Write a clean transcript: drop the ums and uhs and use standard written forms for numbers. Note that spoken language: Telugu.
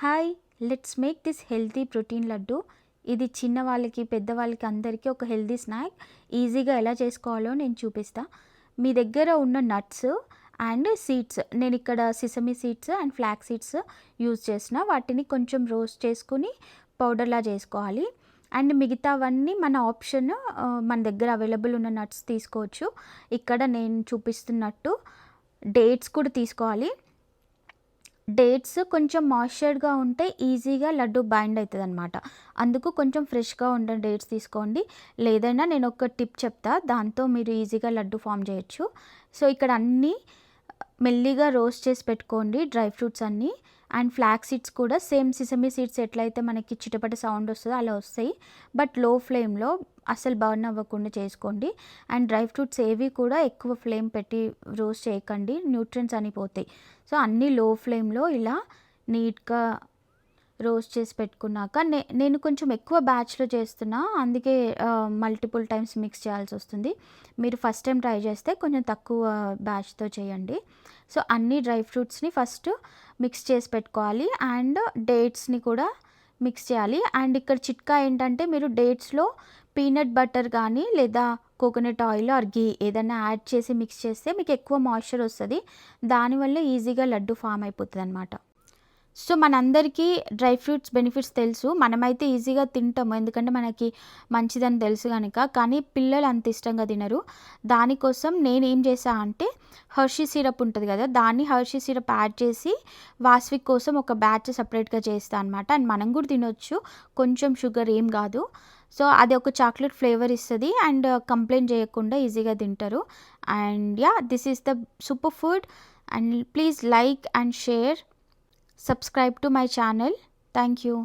Hi, let's make this healthy protein laddu. ఇది చిన్న వాళ్ళకి పెద్ద వాళ్ళకి అందరికీ ఒక హెల్తీ స్నాక్. ఈజీగా ఎలా చేసుకోవాలో నేను చూపిస్తా. మీ దగ్గర ఉన్న నట్స్ అండ్ సీడ్స్, నేను ఇక్కడ sesame seeds and flax seeds use చేసిన వాటిని కొంచెం రోస్ట్ చేసుకుని పౌడర్లా చేసుకోవాలి. అండ్ మిగతావన్నీ మన ఆప్షన్, మన దగ్గర అవైలబుల్ ఉన్న నట్స్ తీసుకోవచ్చు. ఇక్కడ నేను చూపిస్తున్నట్టు డేట్స్ కూడా తీసుకోవాలి. డేట్స్ కొంచెం మాయిశ్చర్డ్గా ఉంటే ఈజీగా లడ్డు బైండ్ అవుతుంది అనమాట. అందుకు కొంచెం ఫ్రెష్గా ఉండే డేట్స్ తీసుకోండి. లేదైనా నేను ఒక టిప్ చెప్తా, దాంతో మీరు ఈజీగా లడ్డు ఫామ్ చేయొచ్చు. సో ఇక్కడ అన్నీ మెల్లిగా రోస్ట్ చేసి పెట్టుకోండి, డ్రై ఫ్రూట్స్ అన్నీ. అండ్ ఫ్లాక్ సీడ్స్ కూడా సేమ్ సిసమి సీడ్స్ ఎట్లయితే మనకి చిటపట సౌండ్ వస్తుందో అలా వస్తాయి, బట్ లో ఫ్లేమ్లో అసలు బర్న్ అవ్వకుండా చేసుకోండి. అండ్ డ్రై ఫ్రూట్స్ ఏవి కూడా ఎక్కువ ఫ్లేమ్ పెట్టి రోస్ట్ చేయకండి, న్యూట్రియన్స్ అని పోతాయి. సో అన్నీ లో ఫ్లేమ్లో ఇలా నీట్గా రోస్ట్ చేసి పెట్టుకున్నాక నేను కొంచెం ఎక్కువ బ్యాచ్లో చేస్తున్నా, అందుకే మల్టిపుల్ టైమ్స్ మిక్స్ చేయాల్సి వస్తుంది. మీరు ఫస్ట్ టైం ట్రై చేస్తే కొంచెం తక్కువ బ్యాచ్తో చేయండి. సో అన్ని డ్రై ఫ్రూట్స్ని ఫస్ట్ మిక్స్ చేసి పెట్టుకోవాలి అండ్ డేట్స్ని కూడా మిక్స్ చేయాలి. అండ్ ఇక్కడ చిట్కా ఏంటంటే, మీరు డేట్స్లో పీనట్ బటర్ కానీ లేదా కోకోనట్ ఆయిల్ ఆర్ ఘీ ఏదైనా యాడ్ చేసి మిక్స్ చేస్తే మీకు ఎక్కువ మాయిశ్చర్ వస్తుంది. దానివల్ల ఈజీగా లడ్డు ఫామ్ అయిపోతుంది అనమాట. సో మనందరికీ డ్రై ఫ్రూట్స్ బెనిఫిట్స్ తెలుసు, మనమైతే ఈజీగా తింటాము ఎందుకంటే మనకి మంచిదని తెలుసు కనుక. కానీ పిల్లలు అంత ఇష్టంగా తినరు. దానికోసం నేను ఏం చేసా అంటే, హర్షీ సిరప్ ఉంటుంది కదా, దాన్ని హర్షీ సిరప్ యాడ్ చేసి వాస్విక్ కోసం ఒక బ్యాచ్ సపరేట్గా చేస్తా అనమాట. అండ్ మనం కూడా తినొచ్చు, కొంచెం షుగర్ ఏం కాదు. సో అది ఒక చాక్లెట్ ఫ్లేవర్ ఇస్తుంది అండ్ కంప్లైంట్ చేయకుండా ఈజీగా తింటారు. And yeah, this is the super food. And please like and share, subscribe to my channel. Thank you.